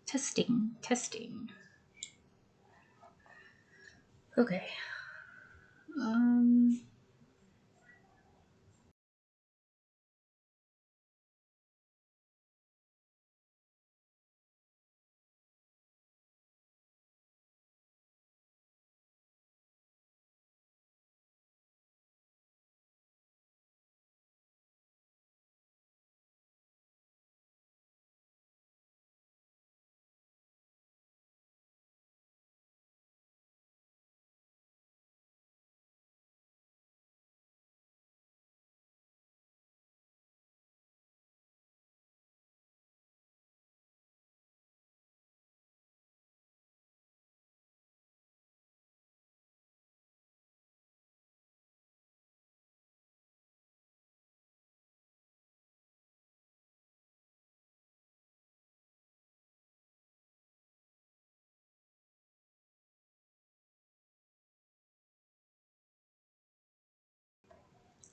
Testing, testing. Okay.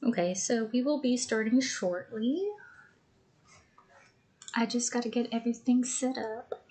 Okay, so we will be starting shortly. I just got to get everything set up.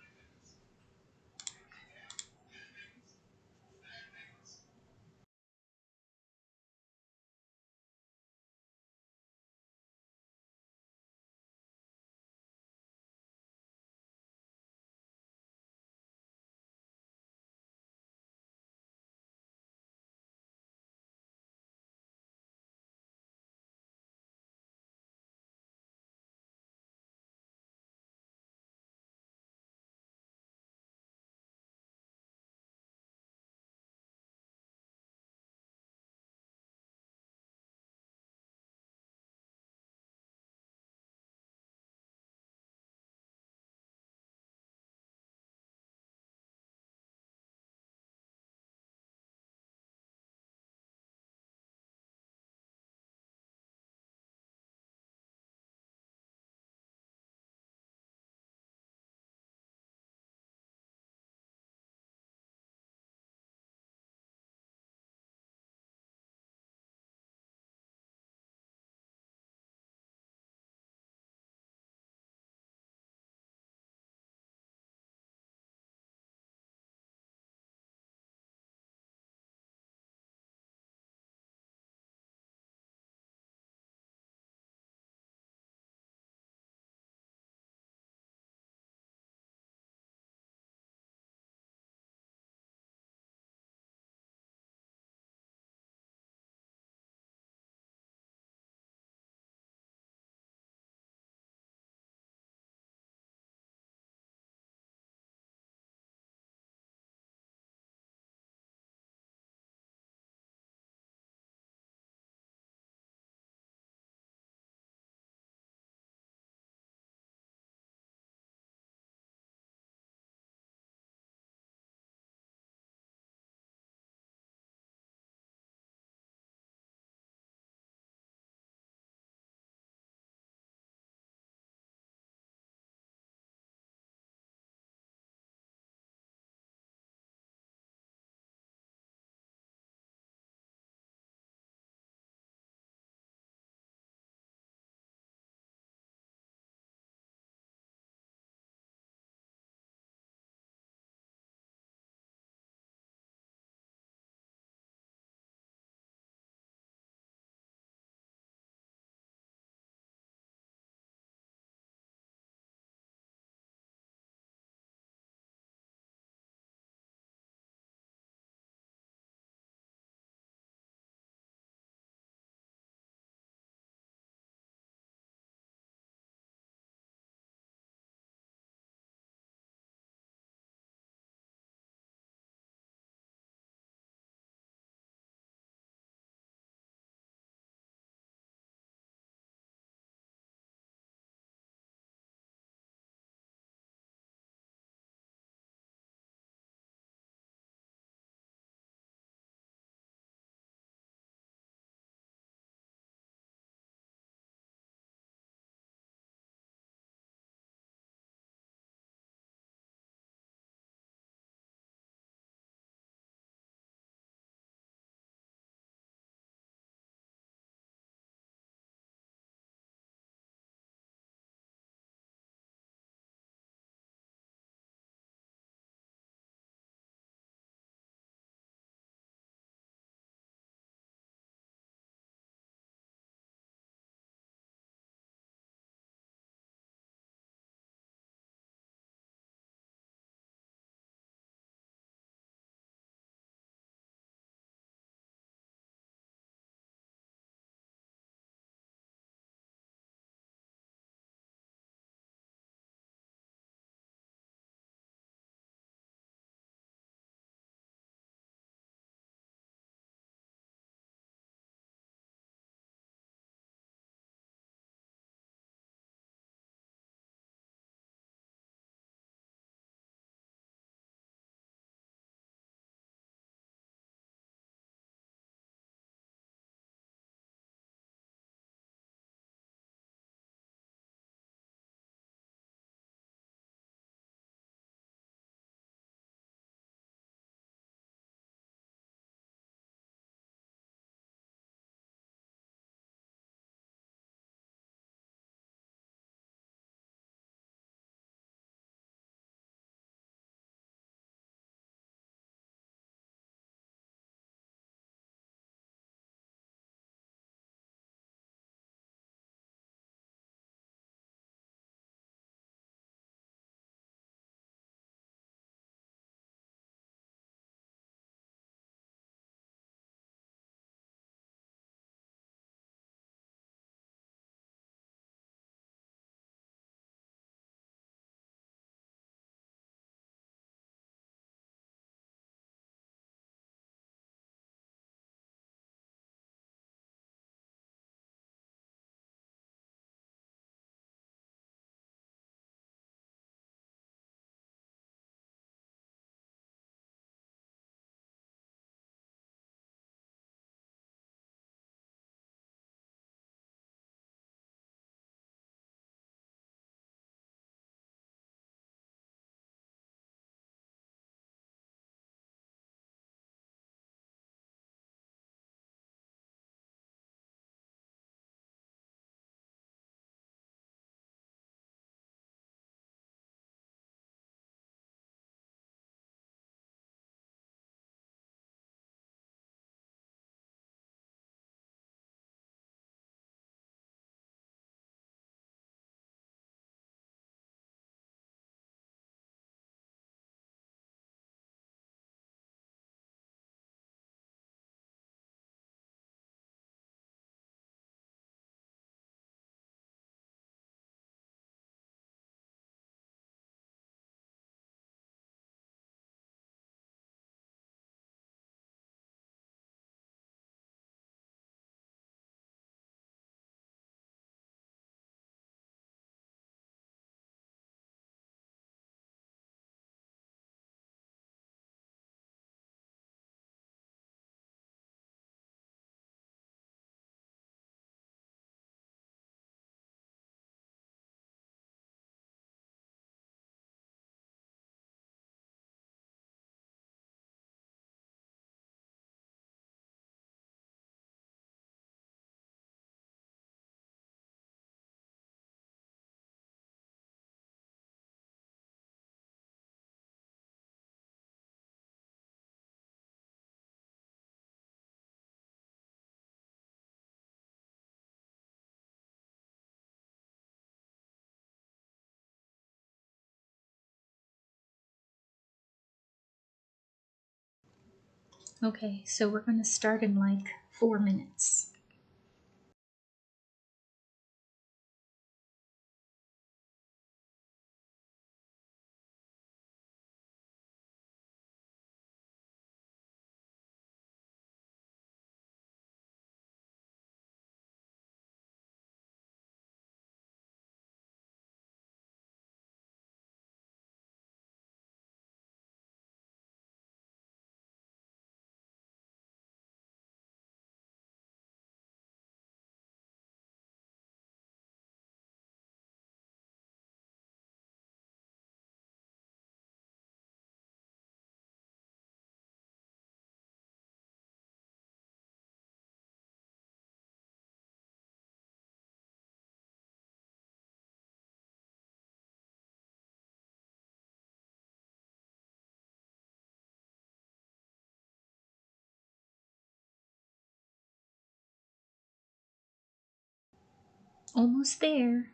Okay, so we're going to start in like 4 minutes. Almost there.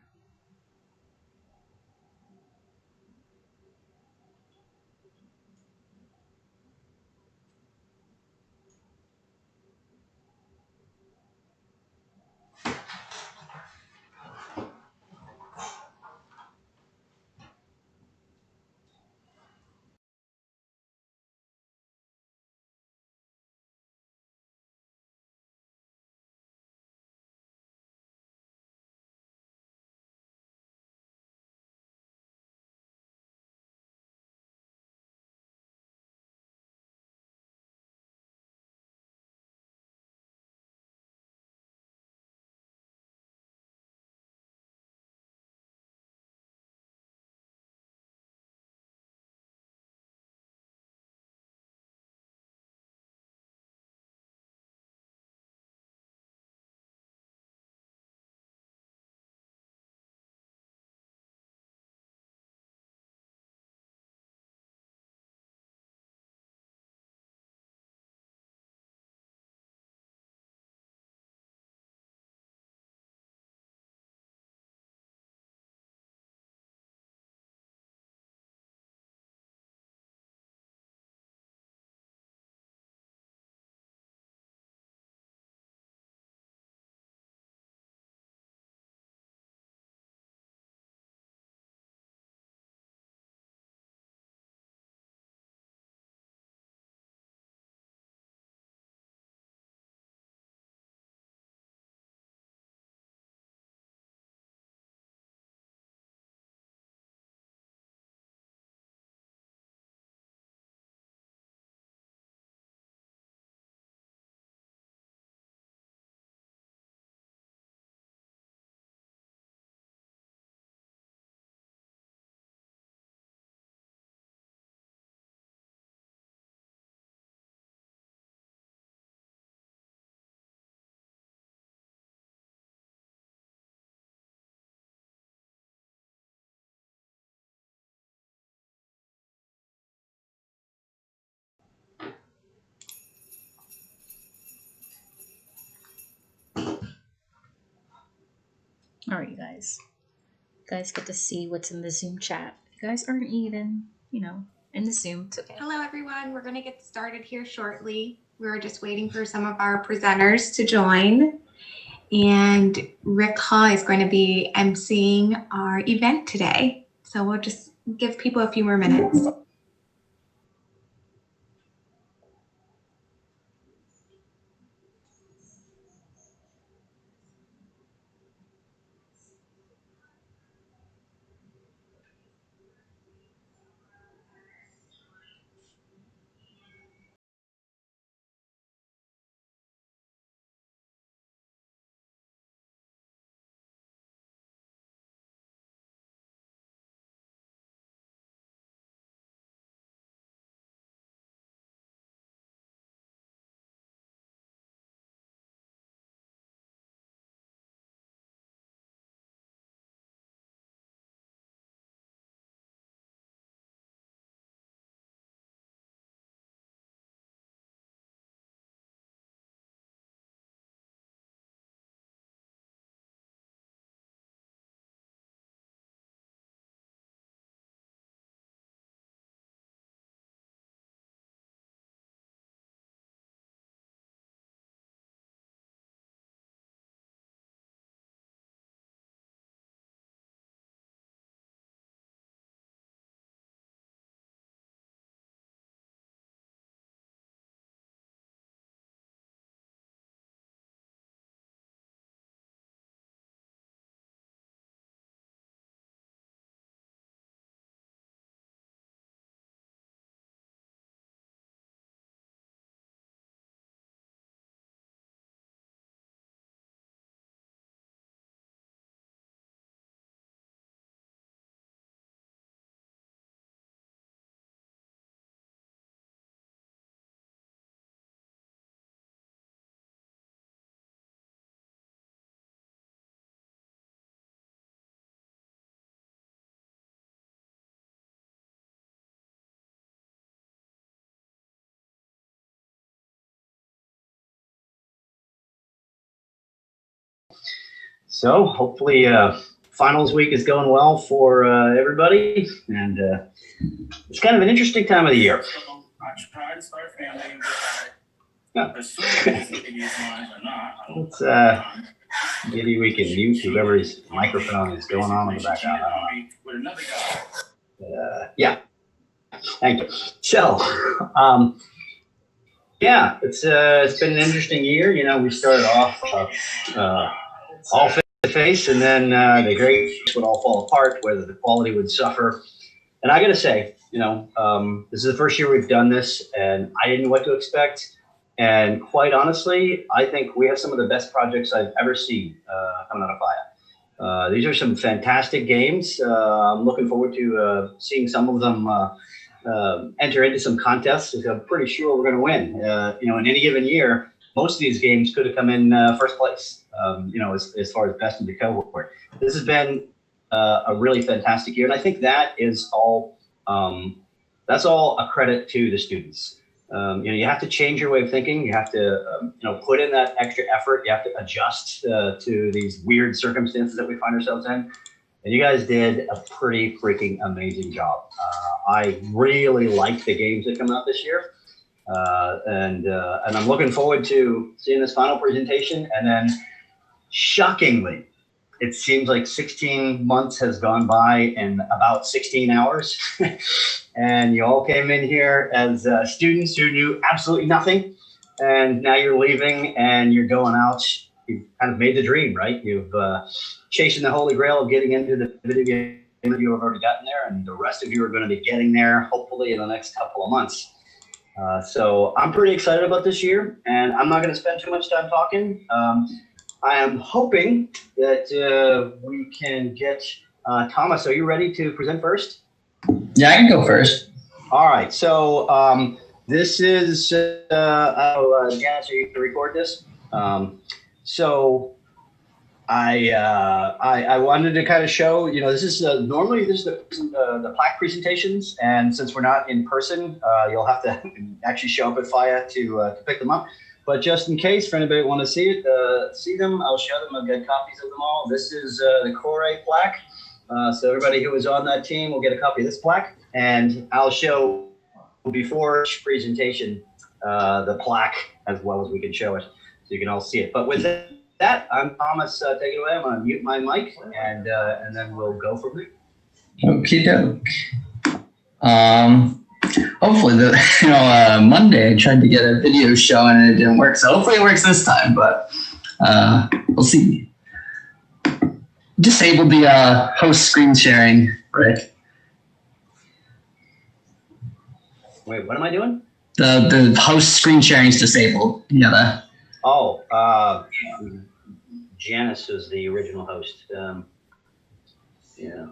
All right, you guys. You guys get to see what's in the Zoom chat. If you guys aren't even, in the Zoom, it's okay. Hello, everyone. We're going to get started here shortly. We're just waiting for some of our presenters to join. And Rick Hall is going to be emceeing our event today. So we'll just give people a few more minutes. So hopefully finals week is going well for everybody, and it's kind of an interesting time of the year. Yeah. Let's maybe we can mute whoever's microphone is going on in the background. Yeah, thank you. So, yeah, it's been an interesting year. You know, we started off all face, and then the grades would all fall apart, whether the quality would suffer. And I got to say, you know, this is the first year we've done this, and I didn't know what to expect. And quite honestly, I think we have some of the best projects I've ever seen coming out of FIEA. These are some fantastic games. I'm looking forward to seeing some of them enter into some contests, because I'm pretty sure we're going to win. You know, in any given year, most of these games could have come in first place, you know, as far as best in the cohort. This has been a really fantastic year, and I think that is all, that's all a credit to the students. You know, you have to change your way of thinking. You have to, you know, put in that extra effort. You have to adjust to these weird circumstances that we find ourselves in. And you guys did a pretty freaking amazing job. I really like the games that come out this year. And I'm looking forward to seeing this final presentation. And then, shockingly, it seems like 16 months has gone by in about 16 hours. And you all came in here as students who knew absolutely nothing. And now you're leaving and you're going out. You've kind of made the dream, right? You've chasing the holy grail of getting into the video game that you have already gotten there. And the rest of you are going to be getting there, hopefully, in the next couple of months. So I'm pretty excited about this year. And I'm not going to spend too much time talking. I am hoping that we can get Thomas. Are you ready to present first? Yeah, I can go first. All right. So this is Janice, are you to record this? So I wanted to kind of show, you know, this is normally this is the plaque presentations, and since we're not in person, you'll have to actually show up at FIEA to pick them up. But just in case, for anybody want to see it, see them, I'll show them. I've got copies of them all. This is the Core plaque. So everybody who was on that team will get a copy of this plaque. And I'll show before each presentation the plaque as well as we can show it, so you can all see it. But with that, I'm Thomas. Take it away. I'm going to mute my mic, and then we'll go from there. Okie doke. Hopefully, Monday I tried to get a video show and it didn't work. So hopefully it works this time, but we'll see. Disabled the host screen sharing, right? Wait, what am I doing? The host screen sharing is disabled. Yeah. Oh, Janice was the original host. Yeah.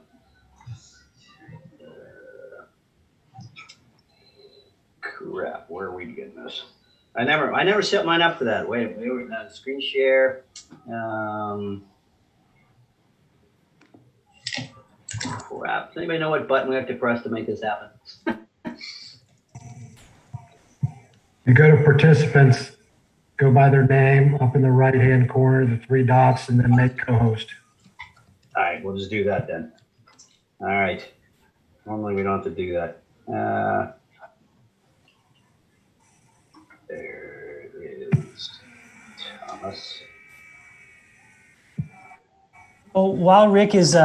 Crap, where are we getting this? I never set mine up for that. Wait, screen share. Crap. Does anybody know what button we have to press to make this happen? You go to participants, go by their name up in the right-hand corner, the three dots, and then make co-host. All right, we'll just do that then. All right. Normally we don't have to do that. There it is, Thomas. Well, while Rick is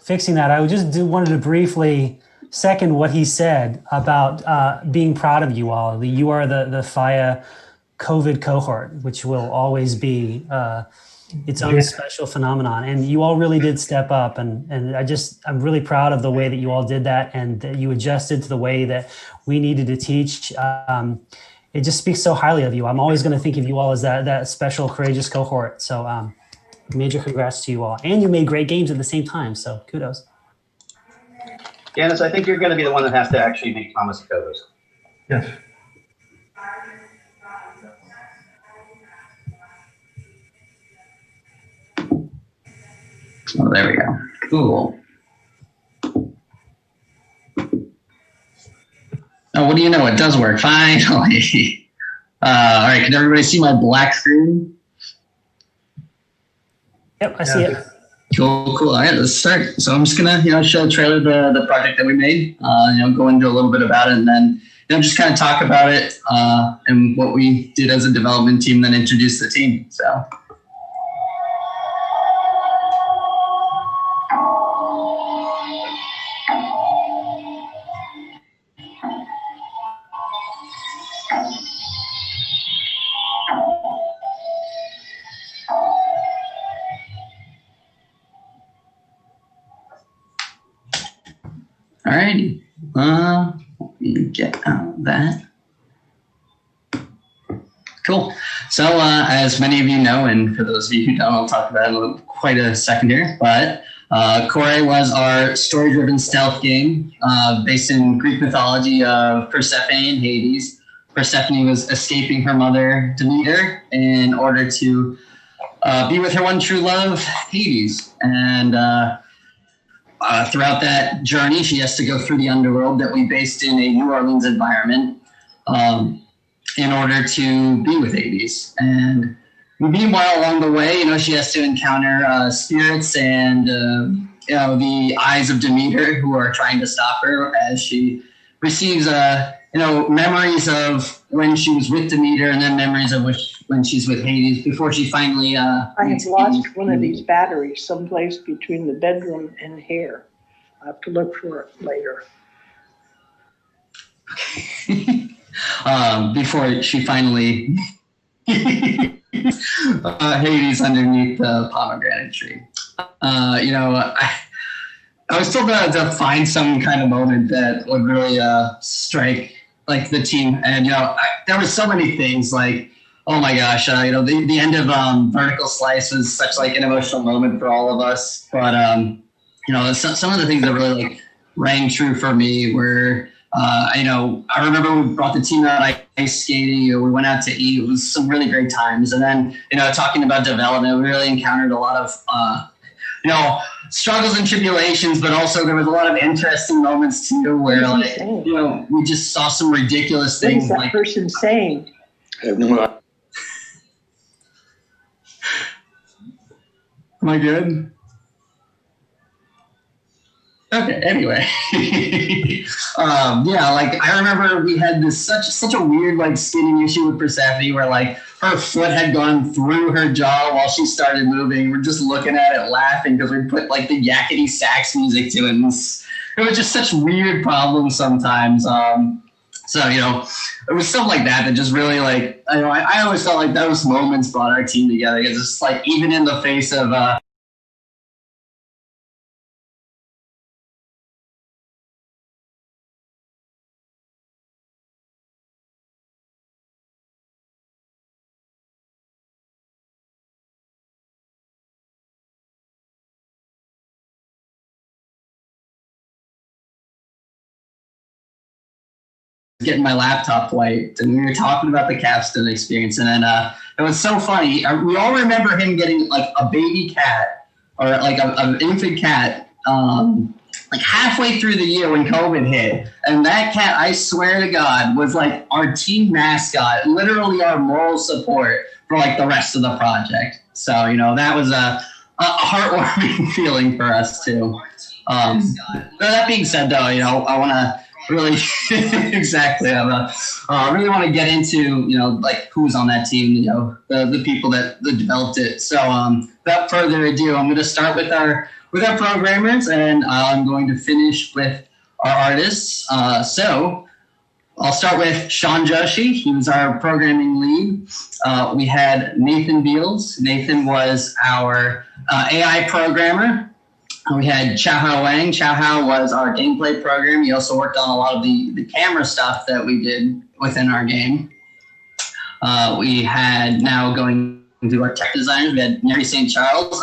fixing that, I just wanted to briefly second what he said about being proud of you all. You are the FIEA COVID cohort, which will always be its own special phenomenon. And you all really did step up. And I'm really proud of the way that you all did that, and that you adjusted to the way that we needed to teach. It just speaks so highly of you. I'm always going to think of you all as that special, courageous cohort. So major congrats to you all. And you made great games at the same time. So kudos. Janice, I think you're going to be the one that has to actually make Thomas a co-host. Yes. Oh, there we go. Cool. Oh, what do you know? It does work. Finally. All right. Can everybody see my black screen? Yep, I see it. Cool. All right, let's start. So I'm just gonna, show a trailer of the project that we made. Go into a little bit about it, and then just kind of talk about it and what we did as a development team, then introduce the team. So. Alrighty, let me get out of that. Cool. So as many of you know, and for those of you who don't, I'll talk about it in quite a second here, but Kore was our story-driven stealth game based in Greek mythology of Persephone and Hades. Persephone was escaping her mother, Demeter, in order to be with her one true love, Hades. And throughout that journey, she has to go through the underworld that we based in a New Orleans environment in order to be with Hades. And meanwhile, along the way, she has to encounter spirits and, the eyes of Demeter who are trying to stop her as she receives, memories of when she was with Demeter and then memories of when she's with Hades before she finally... I have lost one of these batteries someplace between the bedroom and here. I have to look for it later. Before she finally... Hades underneath the pomegranate tree. I was told to find some kind of moment that would really strike like the team, and there were so many things like, oh my gosh, the end of Vertical Slice was such like an emotional moment for all of us, but some of the things that really like rang true for me were I remember we brought the team out ice skating, we went out to eat, it was some really great times, and then talking about development, we really encountered a lot of struggles and tribulations, but also there was a lot of interesting moments too where we just saw some ridiculous things. What is that person saying? I have no idea. Am I good? Okay, anyway. I remember we had this such a weird like skinning issue with Persephone where like her foot had gone through her jaw while she started moving. We're just looking at it laughing because we put like the yakety sax music to it. And it was just such weird problems sometimes. It was stuff like that just really like, I always felt like those moments brought our team together. It's just like even in the face of getting my laptop wiped, and we were talking about the capstone experience, and then it was so funny. We all remember him getting like a baby cat or like an infant cat like halfway through the year when COVID hit, and that cat, I swear to God, was like our team mascot, literally our moral support for like the rest of the project. So that was a heartwarming feeling for us too. That being said, though, I want to really exactly. I really want to get into like who's on that team, the people that developed it. So without further ado, I'm going to start with our programmers, and I'm going to finish with our artists. So I'll start with Sean Joshi. He was our programming lead. We had Nathan Beals. Nathan was our AI programmer. We had Chao Wang. Chao was our gameplay program. He also worked on a lot of the camera stuff that we did within our game. We had, now going to our tech designers, we had Mary St. Charles.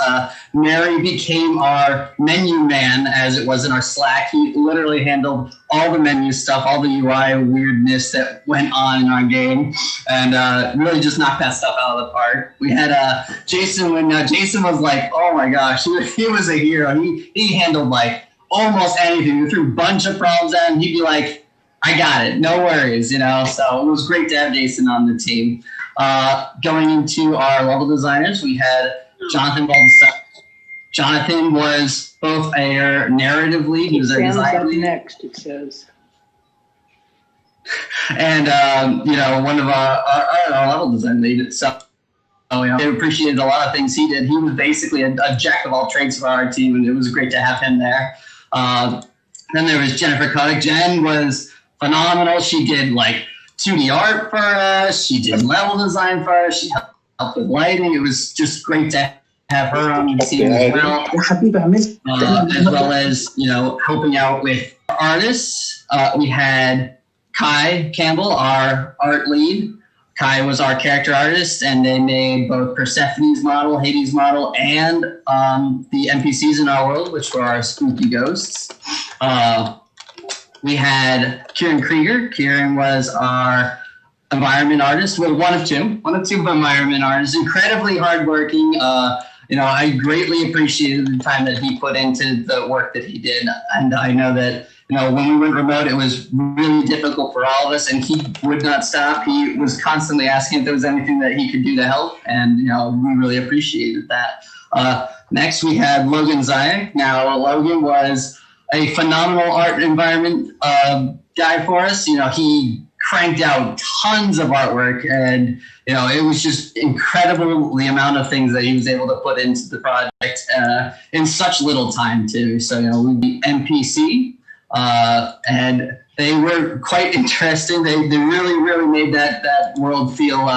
Mary became our menu man, as it was in our Slack. He literally handled all the menu stuff, all the UI weirdness that went on in our game, and really just knocked that stuff out of the park. We had Jason, when Jason was like, oh my gosh, he was a hero. He handled like almost anything. We threw a bunch of problems at him. He'd be like, I got it, no worries, So it was great to have Jason on the team. Going into our level designers, we had Jonathan Jonathan was both a narrative lead, he was our Sam's design up lead, next, it says. and one of our level design lead. So I appreciated a lot of things he did. He was basically a jack of all trades for our team, and it was great to have him there. Then there was Jennifer Kotick. Jen was phenomenal. She did like 2D art for us. She did level design for us. She helped with lighting. It was just great to have her on the team as well. As well as, helping out with artists. We had Kai Campbell, our art lead. Kai was our character artist, and they made both Persephone's model, Hades' model, and the NPCs in our world, which were our spooky ghosts. We had Kieran Krieger. Kieran was our environment artist. Well, one of two environment artists. Incredibly hardworking. I greatly appreciated the time that he put into the work that he did, and I know that when we went remote, it was really difficult for all of us, and he would not stop. He was constantly asking if there was anything that he could do to help, and we really appreciated that. Next, we had Logan Zayak. Now, Logan was a phenomenal art environment guy for us. He cranked out tons of artwork, and it was just incredible the amount of things that he was able to put into the project in such little time too. So we NPC. And they were quite interesting. They really made that world feel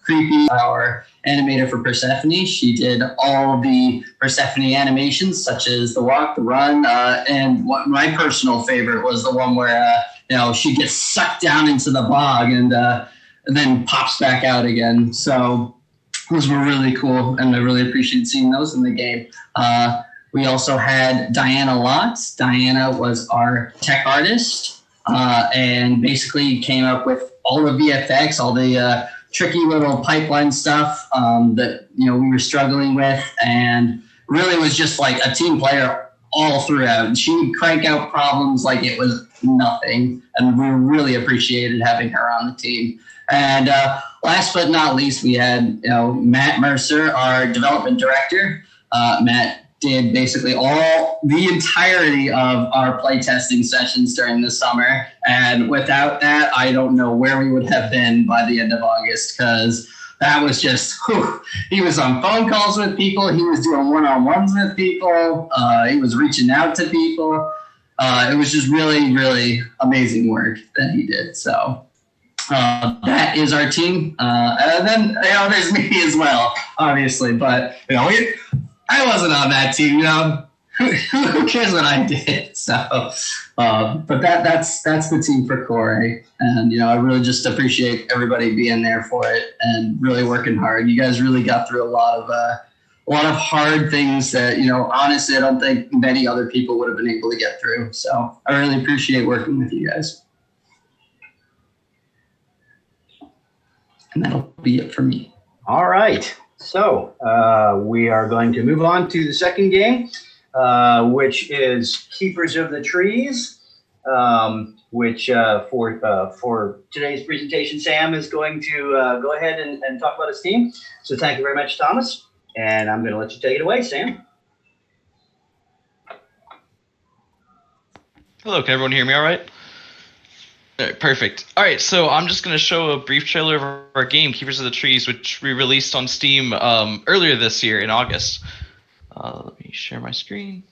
creepy. Our animator for Persephone, she did all the Persephone animations, such as the walk, the run, and what my personal favorite was the one where she gets sucked down into the bog and then pops back out again. So those were really cool, and I really appreciate seeing those in the game. We also had Diana Lotz. Diana was our tech artist and basically came up with all the VFX, all the tricky little pipeline stuff that we were struggling with, and really was just like a team player all throughout. She would crank out problems like it was nothing, and we really appreciated having her on the team. And last but not least, we had Matt Mercer, our development director. Matt did basically the entirety of our playtesting sessions during the summer. And without that, I don't know where we would have been by the end of August, because that was just, he was on phone calls with people. He was doing one-on-ones with people. He was reaching out to people. It was just really, really amazing work that he did. So that is our team. And then, there's me as well, obviously. But, I wasn't on that team, Who cares what I did? So, but that's the team for Core, and I really just appreciate everybody being there for it and really working hard. You guys really got through a lot of hard things that honestly I don't think many other people would have been able to get through. So I really appreciate working with you guys, and that'll be it for me. All right. So we are going to move on to the second game, which is Keepers of the Trees, which for today's presentation, Sam is going to go ahead and talk about his team. So thank you very much, Thomas. And I'm going to let you take it away, Sam. Hello, can everyone hear me all right? All right, perfect. All right, so I'm just going to show a brief trailer of our game, Keepers of the Trees, which we released on Steam earlier this year in August. Let me share my screen.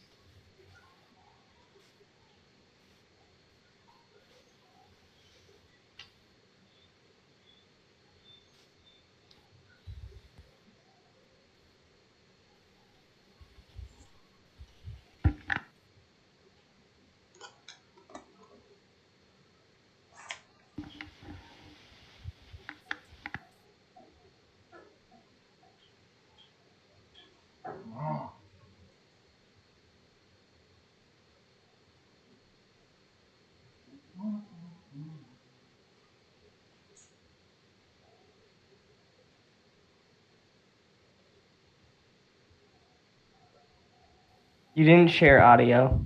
You didn't share audio.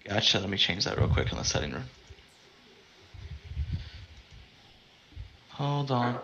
Gotcha, let me change that real quick in the setting room. Hold on.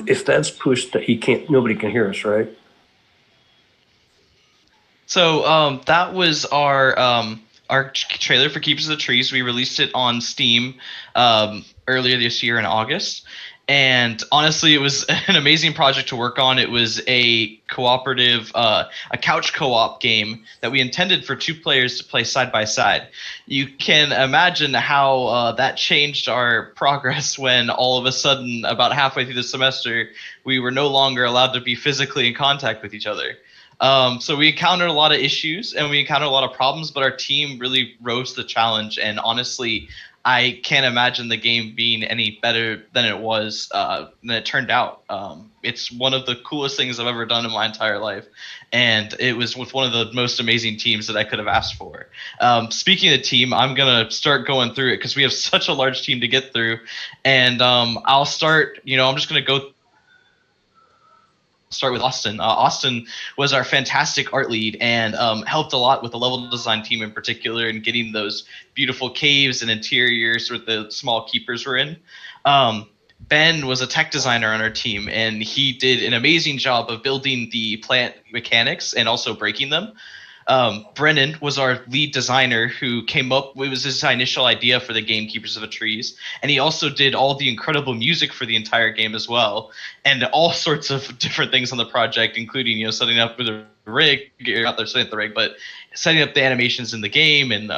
if that's pushed, nobody can hear us, right? So that was our trailer for Keepers of the Trees. We released it on Steam earlier this year in August. And honestly, it was an amazing project to work on. It was a cooperative, a couch co-op game that we intended for 2 players to play side by side. You can imagine how that changed our progress when all of a sudden, about halfway through the semester, we were no longer allowed to be physically in contact with each other. So we encountered a lot of issues and we encountered a lot of problems, but our team really rose to the challenge. And honestly, I can't imagine the game being any better than it was, than it turned out. It's one of the coolest things I've ever done in my entire life. And it was with one of the most amazing teams that I could have asked for. Speaking of the team, I'm going to start going through it because we have such a large team to get through. And I'll start, I'm just going to start with Austin. Austin was our fantastic art lead and helped a lot with the level design team in particular and getting those beautiful caves and interiors where the small keepers were in. Ben was a tech designer on our team and he did an amazing job of building the plant mechanics and also breaking them. Brennan was our lead designer who came up with his initial idea for the game Keepers of the Trees. And he also did all the incredible music for the entire game as well. And all sorts of different things on the project, including, setting up with a rig, not there setting up the rig, but setting up the animations in the game and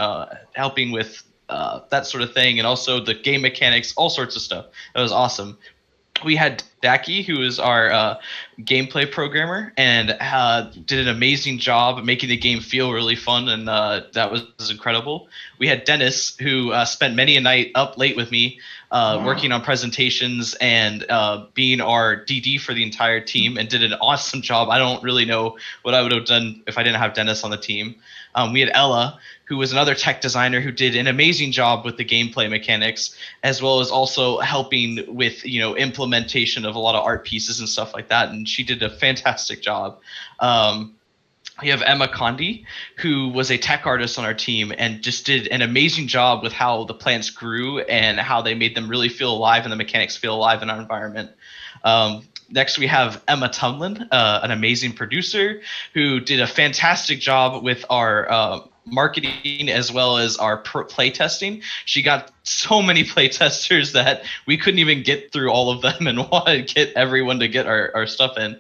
helping with that sort of thing. And also the game mechanics, all sorts of stuff. That was awesome. We had Daki, who is our gameplay programmer, and did an amazing job making the game feel really fun, and that was incredible. We had Dennis, who spent many a night up late with me, working on presentations and being our DD for the entire team, and did an awesome job. I don't really know what I would have done if I didn't have Dennis on the team. We had Ella, who was another tech designer who did an amazing job with the gameplay mechanics, as well as also helping with, implementation of a lot of art pieces and stuff like that. And she did a fantastic job. We have Emma Condi, who was a tech artist on our team and just did an amazing job with how the plants grew and how they made them really feel alive and the mechanics feel alive in our environment. Next, we have Emma Tumlin, an amazing producer who did a fantastic job with our marketing as well as our play testing. She got so many play testers that we couldn't even get through all of them and wanted to get everyone to get our stuff in.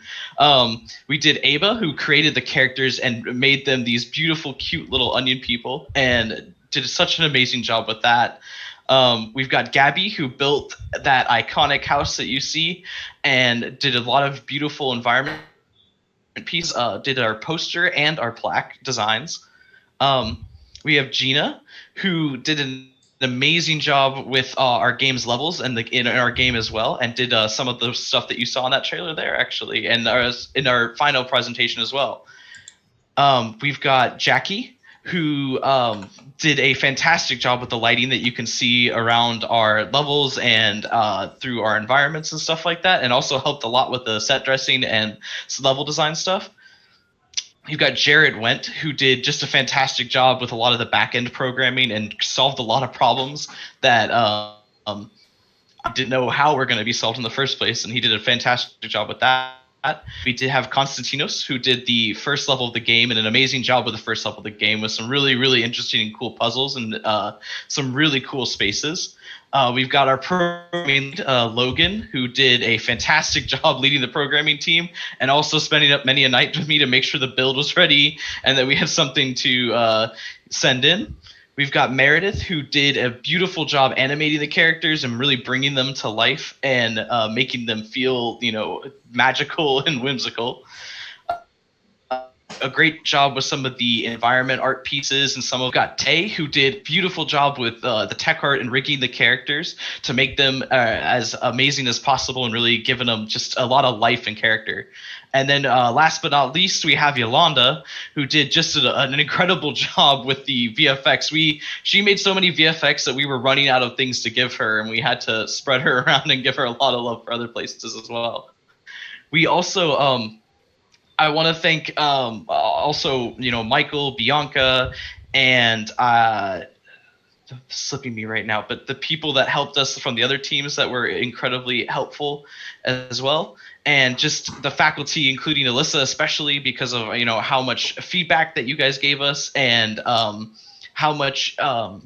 We did Ava, who created the characters and made them these beautiful, cute little onion people and did such an amazing job with that. We've got Gabby, who built that iconic house that you see and did a lot of beautiful environment pieces, did our poster and our plaque designs. We have Gina, who did an amazing job with our game's levels and in our game as well, and did some of the stuff that you saw in that trailer there, actually, and in our final presentation as well. We've got Jackie, who did a fantastic job with the lighting that you can see around our levels and through our environments and stuff like that, and also helped a lot with the set dressing and level design stuff. You've got Jared Wendt, who did just a fantastic job with a lot of the back-end programming and solved a lot of problems that I didn't know how were going to be solved in the first place, and he did a fantastic job with that. We did have Konstantinos, who did the first level of the game and an amazing job with the first level of the game with some really, really interesting and cool puzzles and some really cool spaces. We've got our programming lead, Logan, who did a fantastic job leading the programming team and also spending up many a night with me to make sure the build was ready and that we had something to send in. We've got Meredith, who did a beautiful job animating the characters and really bringing them to life and making them feel, magical and whimsical. A great job with some of the environment art pieces, and we've got Tay, who did a beautiful job with the tech art and rigging the characters to make them as amazing as possible and really giving them just a lot of life and character. And then last but not least, we have Yolanda, who did just an incredible job with the VFX. She made so many VFX that we were running out of things to give her, and we had to spread her around and give her a lot of love for other places as well. We also I want to thank also Michael, Bianca, and slipping me right now, but the people that helped us from the other teams that were incredibly helpful as well. And just the faculty, including Alyssa, especially because of, how much feedback that you guys gave us, and how much, how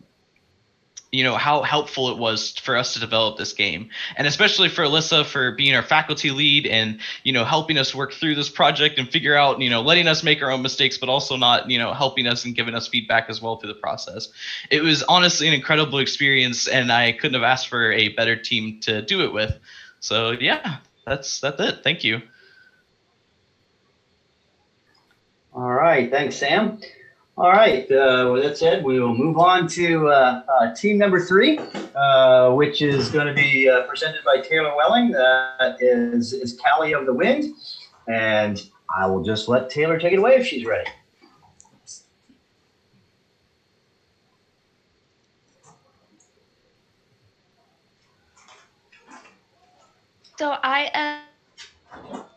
helpful it was for us to develop this game. And especially for Alyssa for being our faculty lead and, helping us work through this project and figure out, letting us make our own mistakes, but also not, helping us and giving us feedback as well through the process. It was honestly an incredible experience, and I couldn't have asked for a better team to do it with. So yeah, that's it. Thank you. All right. Thanks, Sam. All right. With that said, we will move on to team number 3, which is going to be presented by Taylor Welling. That is Callie of the Wind. And I will just let Taylor take it away if she's ready. So I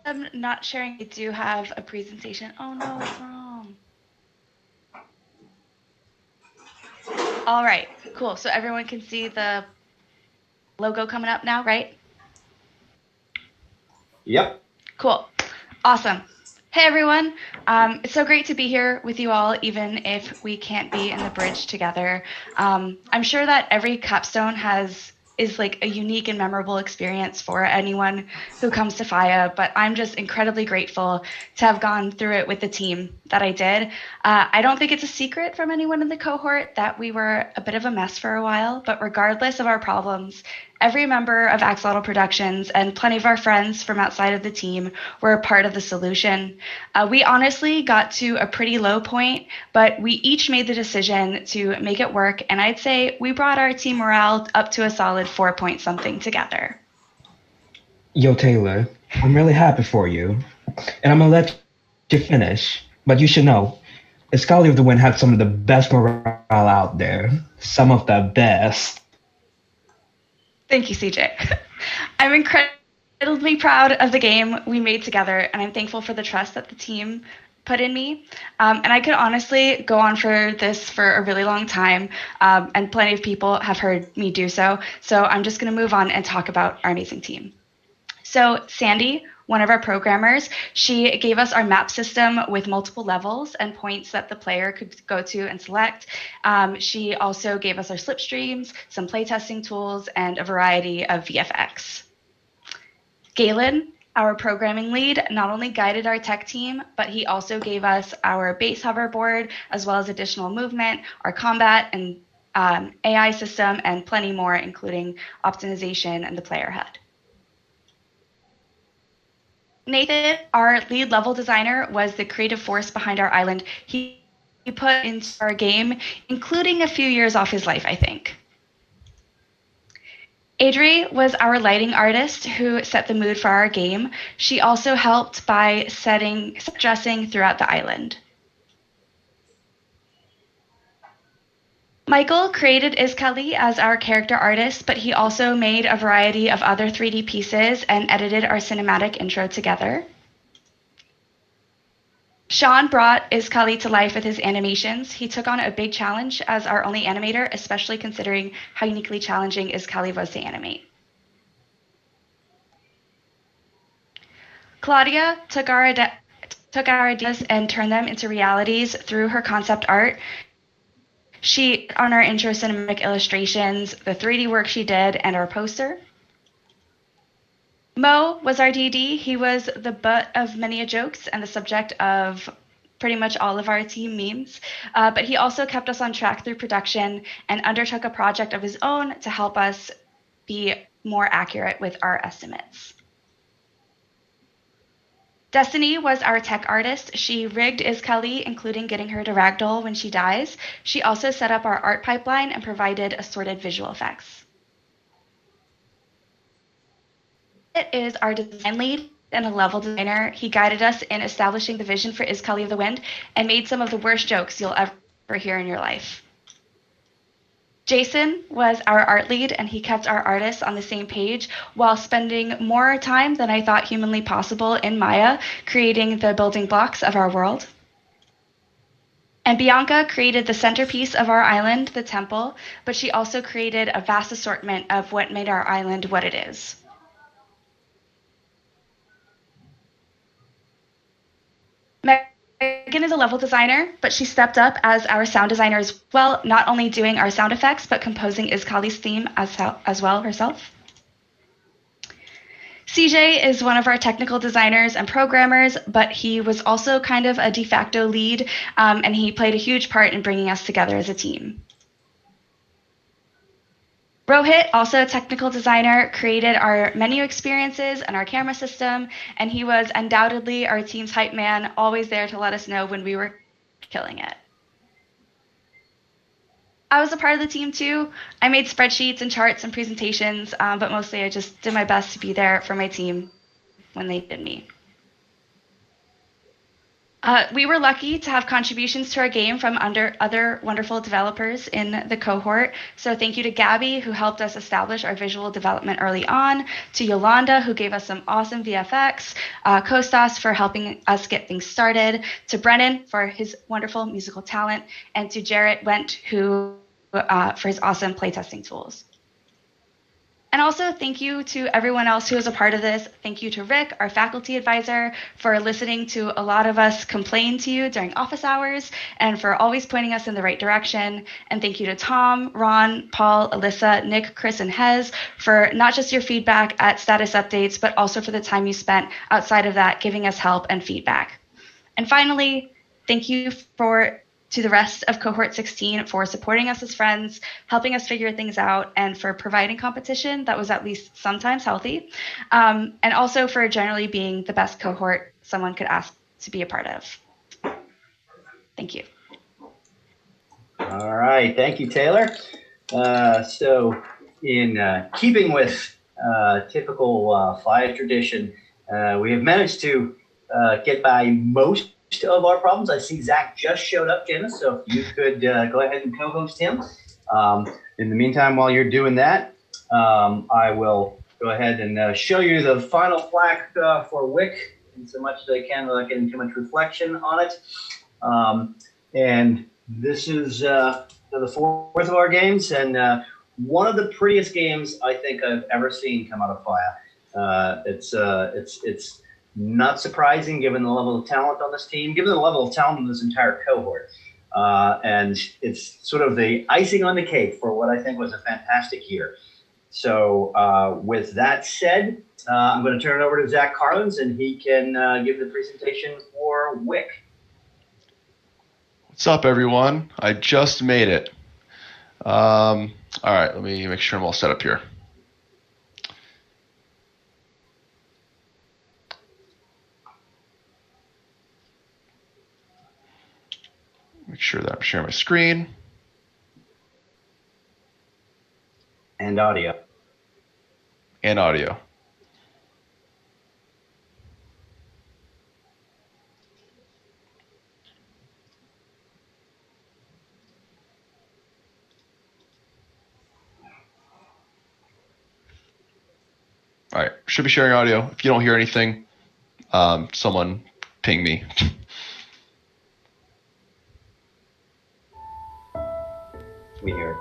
am not sharing. I do have a presentation. Oh no, it's wrong. All right, cool. So everyone can see the logo coming up now, right? Yep. Cool. Awesome. Hey everyone. It's so great to be here with you all, even if we can't be in the bridge together. I'm sure that every capstone is like a unique and memorable experience for anyone who comes to FIEA, but I'm just incredibly grateful to have gone through it with the team that I did. I don't think it's a secret from anyone in the cohort that we were a bit of a mess for a while, but regardless of our problems, every member of Axolotl Productions and plenty of our friends from outside of the team were a part of the solution. We honestly got to a pretty low point, but we each made the decision to make it work, and I'd say we brought our team morale up to a solid 4-point something together. Yo, Taylor, I'm really happy for you, and I'm gonna let you finish, but you should know, Escali of the Wind had some of the best morale out there, some of the best. Thank you, CJ. I'm incredibly proud of the game we made together, and I'm thankful for the trust that the team put in me. And I could honestly go on for this for a really long time, and plenty of people have heard me do so. So I'm just going to move on and talk about our amazing team. So Sandy, one of our programmers, she gave us our map system with multiple levels and points that the player could go to and select. She also gave us our slipstreams, some playtesting tools, and a variety of VFX. Galen, our programming lead, not only guided our tech team, but he also gave us our base hoverboard, as well as additional movement, our combat and AI system, and plenty more, including optimization and the player HUD. Nathan, our lead level designer, was the creative force behind our island. He put into our game, including a few years off his life, I think. Adri was our lighting artist who set the mood for our game. She also helped by set dressing throughout the island. Michael created Iskali as our character artist, but he also made a variety of other 3D pieces and edited our cinematic intro together. Sean brought Iskali to life with his animations. He took on a big challenge as our only animator, especially considering how uniquely challenging Iskali was to animate. Claudia took our ideas and turned them into realities through her concept art. She on our intro cinematic illustrations, the 3D work she did, and our poster. Mo was our DD. He was the butt of many a jokes and the subject of pretty much all of our team memes, but he also kept us on track through production and undertook a project of his own to help us be more accurate with our estimates. Destiny was our tech artist. She rigged Iskali, including getting her to ragdoll when she dies. She also set up our art pipeline and provided assorted visual effects. It is our design lead and a level designer. He guided us in establishing the vision for Iskali of the Wind and made some of the worst jokes you'll ever hear in your life. Jason was our art lead, and he kept our artists on the same page while spending more time than I thought humanly possible in Maya, creating the building blocks of our world. And Bianca created the centerpiece of our island, the temple, but she also created a vast assortment of what made our island what it is. Megan is a level designer, but she stepped up as our sound designer as well, not only doing our sound effects, but composing Iskali's theme as well herself. CJ is one of our technical designers and programmers, but he was also kind of a de facto lead, and he played a huge part in bringing us together as a team. Rohit, also a technical designer, created our menu experiences and our camera system, and he was undoubtedly our team's hype man, always there to let us know when we were killing it. I was a part of the team too. I made spreadsheets and charts and presentations, but mostly I just did my best to be there for my team when they needed me. We were lucky to have contributions to our game from other wonderful developers in the cohort. So thank you to Gabby, who helped us establish our visual development early on, to Yolanda, who gave us some awesome VFX, Kostas for helping us get things started, to Brennan for his wonderful musical talent, and to Jarrett Wendt, who for his awesome playtesting tools. And also thank you to everyone else who was a part of this. Thank you to Rick, our faculty advisor, for listening to a lot of us complain to you during office hours and for always pointing us in the right direction. And thank you to Tom, Ron, Paul, Alyssa, Nick, Chris, and Hez for not just your feedback at status updates, but also for the time you spent outside of that giving us help and feedback. And finally, thank you to the rest of Cohort 16 for supporting us as friends, helping us figure things out, and for providing competition that was at least sometimes healthy, and also for generally being the best cohort someone could ask to be a part of. Thank you. All right, thank you, Taylor. So in keeping with typical FIEA tradition, we have managed to get by most of our problems. I see Zach just showed up, Janice, so if you could go ahead and co-host him. In the meantime, while you're doing that, I will go ahead and show you the final plaque for WICK in so much as I can without getting too much reflection on it. And this is the fourth of our games, and one of the prettiest games I think I've ever seen come out of FIEA. It's not surprising given the level of talent on this team, given the level of talent in this entire cohort. And it's sort of the icing on the cake for what I think was a fantastic year. So with that said, I'm going to turn it over to Zach Carlins, and he can give the presentation for WICK. What's up, everyone? I just made it. All right, let me make sure I'm all set up here. Make sure that I'm sharing my screen. And audio. And audio. All right, should be sharing audio. If you don't hear anything, someone ping me. We hear it.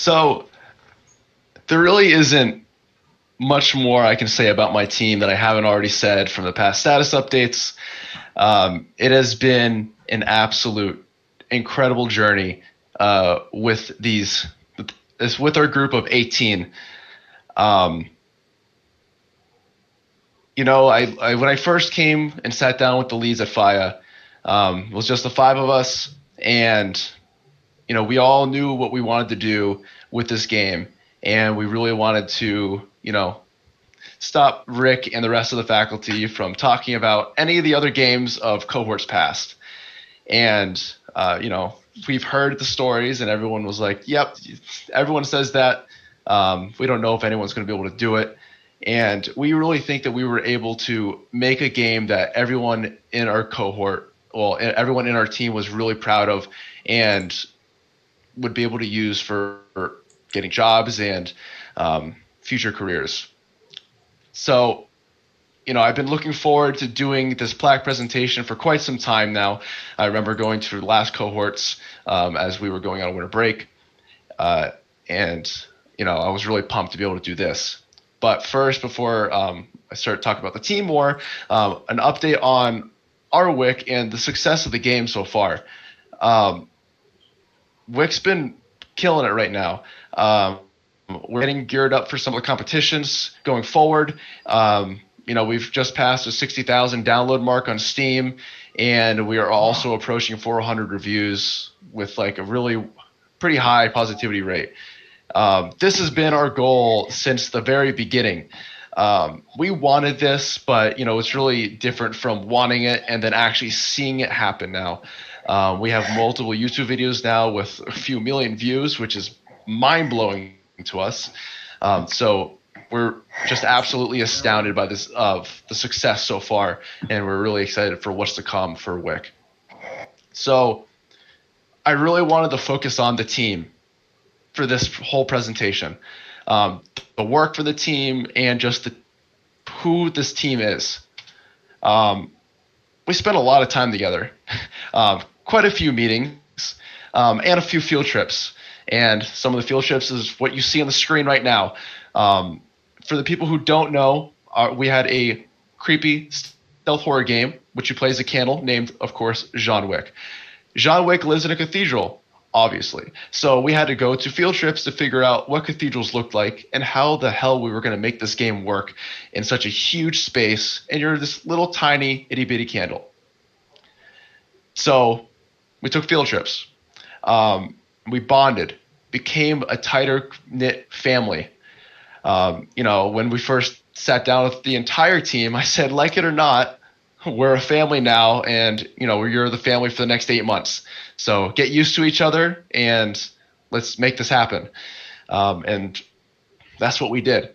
So there really isn't much more I can say about my team that I haven't already said from the past status updates. It has been an absolute incredible journey with our group of 18. When I first came and sat down with the leads at FIEA, it was just the 5 of us, and we all knew what we wanted to do with this game, and we really wanted to stop Rick and the rest of the faculty from talking about any of the other games of cohorts past. And we've heard the stories, and everyone was like, "Yep, everyone says that. We don't know if anyone's going to be able to do it." And we really think that we were able to make a game that everyone in our cohort, everyone in our team was really proud of and would be able to use for getting jobs and future careers. So, I've been looking forward to doing this plaque presentation for quite some time now. I remember going to the last cohorts as we were going on a winter break. And I was really pumped to be able to do this. But first, before I start talking about the team more, an update on our WICK and the success of the game so far. WICK's been killing it right now. We're getting geared up for some of the competitions going forward. We've just passed a 60,000 download mark on Steam, and we are also approaching 400 reviews with like a really pretty high positivity rate. This has been our goal since the very beginning. We wanted this, but it's really different from wanting it and then actually seeing it happen now. We have multiple YouTube videos now with a few million views, which is mind-blowing to us. So we're just absolutely astounded by this of the success so far, and we're really excited for what's to come for WICK. So I really wanted to focus on the team for this whole presentation, the work for the team and just who this team is. We spent a lot of time together, quite a few meetings, and a few field trips. And some of the field trips is what you see on the screen right now. For the people who don't know, we had a creepy stealth horror game, which you play as a candle, named, of course, John Wick. John Wick lives in a cathedral, obviously. So we had to go to field trips to figure out what cathedrals looked like and how the hell we were going to make this game work in such a huge space, and you're this little tiny itty-bitty candle. So we took field trips. We bonded, became a tighter knit family. When we first sat down with the entire team, I said, like it or not, we're a family now, and you're the family for the next 8 months. So get used to each other, and let's make this happen. And that's what we did.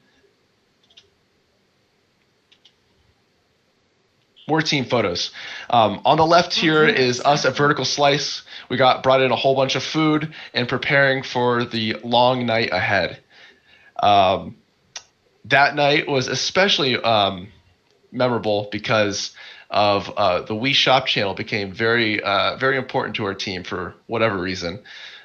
More team photos. On the left here is us at Vertical Slice. We brought in a whole bunch of food and preparing for the long night ahead. That night was especially memorable because of the We Shop channel became very important to our team for whatever reason.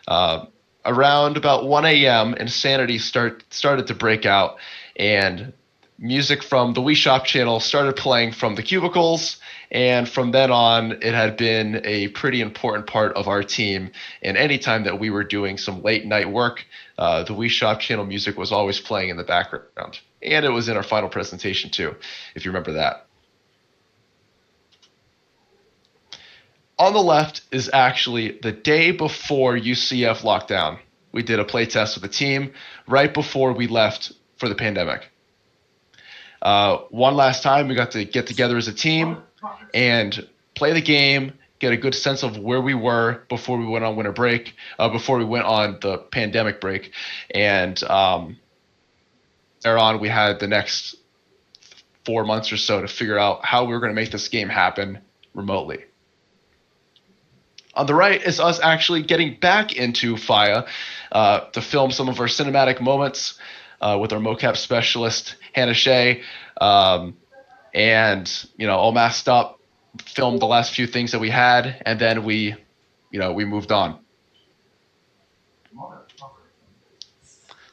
Around about 1 a.m. insanity started to break out, and music from the We Shop channel started playing from the cubicles, and from then on it had been a pretty important part of our team. And anytime that we were doing some late night work, the We Shop channel music was always playing in the background, and it was in our final presentation too, if you remember that. On the left is actually the day before UCF lockdown. We did a play test with the team right before we left for the pandemic. One last time, we got to get together as a team and play the game, get a good sense of where we were before we went on winter break, before we went on the pandemic break. And thereon, we had the next 4 months or so to figure out how we were going to make this game happen remotely. On the right is us actually getting back into FIEA to film some of our cinematic moments with our mocap specialist, Hannah Shea. And, all masked up, filmed the last few things that we had, and then we moved on.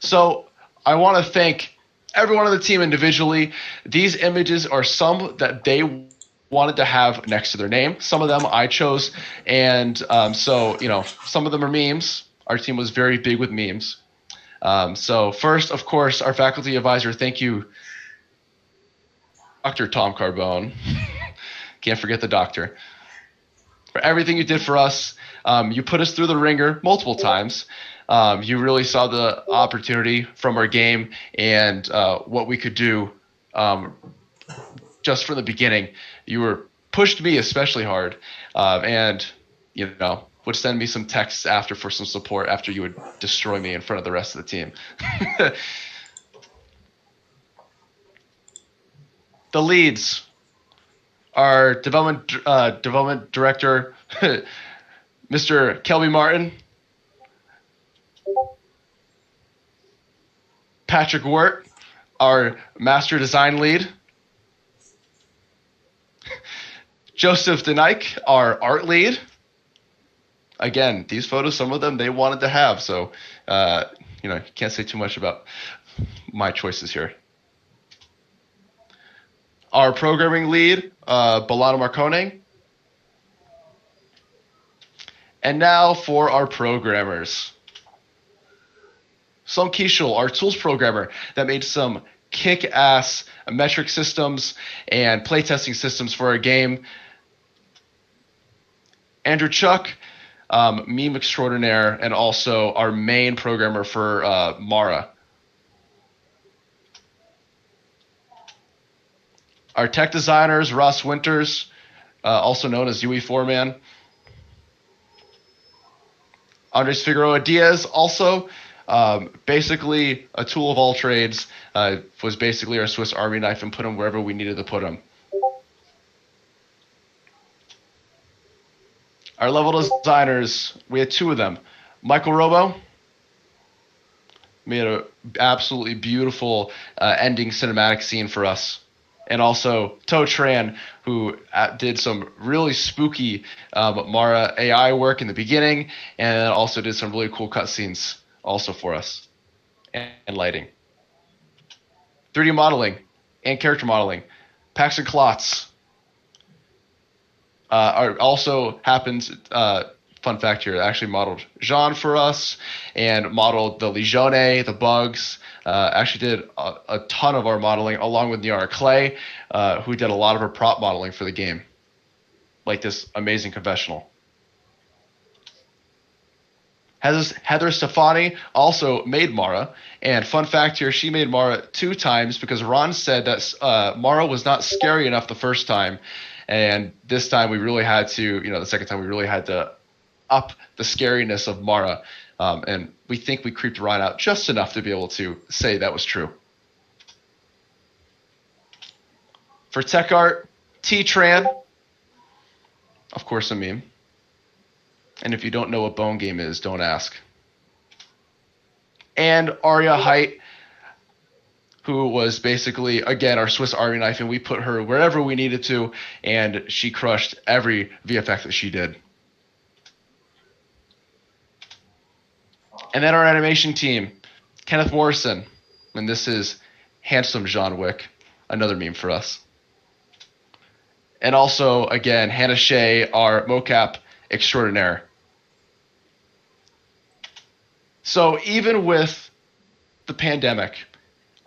So I want to thank everyone on the team individually. These images are some that they wanted to have next to their name. Some of them I chose. And so, some of them are memes. Our team was very big with memes. So first, of course, our faculty advisor, thank you, Dr. Tom Carbone. Can't forget the doctor. For everything you did for us. You put us through the ringer multiple times. You really saw the opportunity from our game and what we could do just from the beginning. You were pushed me especially hard, and would send me some texts after for some support after you would destroy me in front of the rest of the team. The leads, our development director, Mr. Kelby Martin, Patrick Wirt, our master design lead, Joseph Denike, our art lead. Again, these photos, some of them they wanted to have, so you can't say too much about my choices here. Our programming lead, Bolano Marcone. And now for our programmers. Sloan Kishel, our tools programmer that made some kick-ass metric systems and playtesting systems for our game. Andrew Chuck, meme extraordinaire, and also our main programmer for Mara. Our tech designers, Ross Winters, also known as UE4Man. Andres Figueroa Diaz, also basically a tool of all trades, was basically our Swiss Army knife and put him wherever we needed to put him. Our level designers, we had two of them. Michael Robo made an absolutely beautiful ending cinematic scene for us. And also To Tran, who did some really spooky Mara AI work in the beginning, and also did some really cool cutscenes also for us, and lighting. 3D modeling and character modeling. Paxton Klotz. Also happens, fun fact here, actually modeled Jean for us and modeled the Legione, the bugs. Actually did a ton of our modeling along with Niara Clay, who did a lot of her prop modeling for the game, like this amazing confessional. Heather Stefani also made Mara, and fun fact here, she made Mara 2 times because Ron said that Mara was not scary enough the first time, and this time we really had to, the second time we really had to up the scariness of Mara, and we think we creeped Ron out just enough to be able to say that was true. For tech art, T-Tran, of course a meme. And if you don't know what Bone Game is, don't ask. And Arya Height, who was basically, again, our Swiss Army knife, and we put her wherever we needed to, and she crushed every VFX that she did. And then our animation team, Kenneth Morrison, and this is handsome John Wick, another meme for us. And also, again, Hannah Shea, our mocap extraordinaire. So even with the pandemic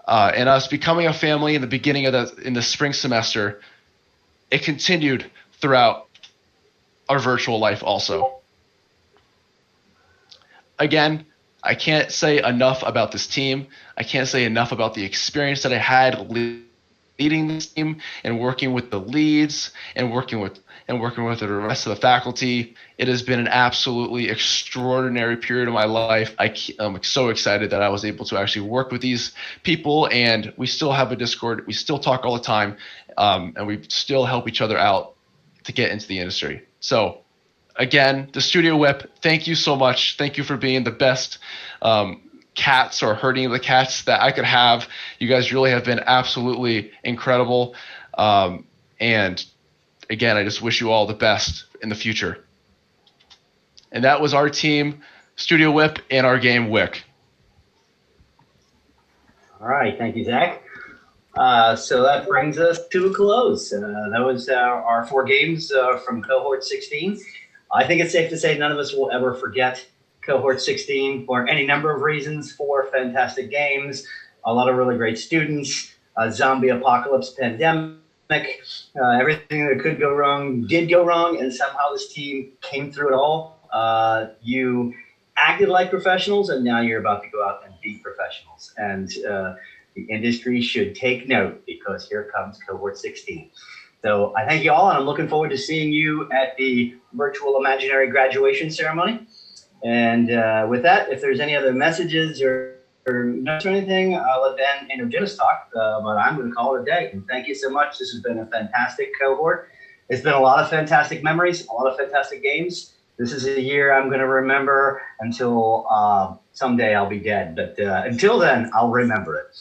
and us becoming a family in the beginning of in the spring semester, it continued throughout our virtual life also. Again, I can't say enough about this team. I can't say enough about the experience that I had leading this team and working with the leads and working with the rest of the faculty. It has been an absolutely extraordinary period of my life. I'm so excited that I was able to actually work with these people, and we still have a Discord. We still talk all the time, and we still help each other out to get into the industry. So again, the Studio Whip, thank you so much. Thank you for being the best cats or herding the cats that I could have. You guys really have been absolutely incredible. And again, I just wish you all the best in the future. And that was our team, Studio Whip, and our game WICK. All right, thank you, Zach. So that brings us to a close. That was our 4 games from cohort 16. I think it's safe to say none of us will ever forget cohort 16 for any number of reasons. 4 fantastic games, a lot of really great students, a zombie apocalypse pandemic, everything that could go wrong did go wrong, and somehow this team came through it all. You acted like professionals, and now you're about to go out and be professionals. And the industry should take note, because here comes cohort 16. So I thank you all, and I'm looking forward to seeing you at the virtual imaginary graduation ceremony. And with that, if there's any other messages or notes or anything, I'll let Ben and Dennis talk, but I'm going to call it a day. And thank you so much. This has been a fantastic cohort. It's been a lot of fantastic memories, a lot of fantastic games. This is a year I'm going to remember until someday I'll be dead. But until then, I'll remember it.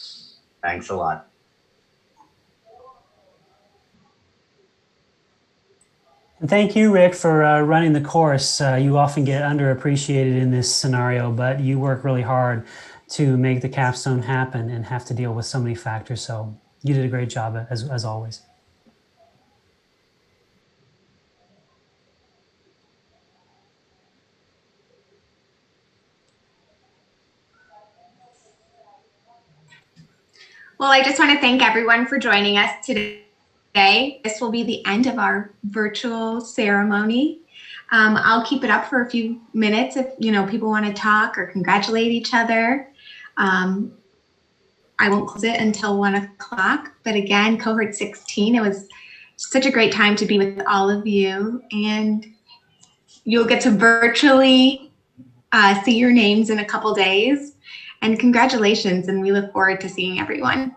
Thanks a lot. And thank you, Rick, for running the course. You often get underappreciated in this scenario, but you work really hard to make the capstone happen and have to deal with so many factors. So you did a great job, as always. Well, I just want to thank everyone for joining us today. This will be the end of our virtual ceremony. I'll keep it up for a few minutes if people want to talk or congratulate each other. I won't close it until 1 o'clock. But again, cohort 16, it was such a great time to be with all of you. And you'll get to virtually see your names in a couple days. And congratulations, and we look forward to seeing everyone.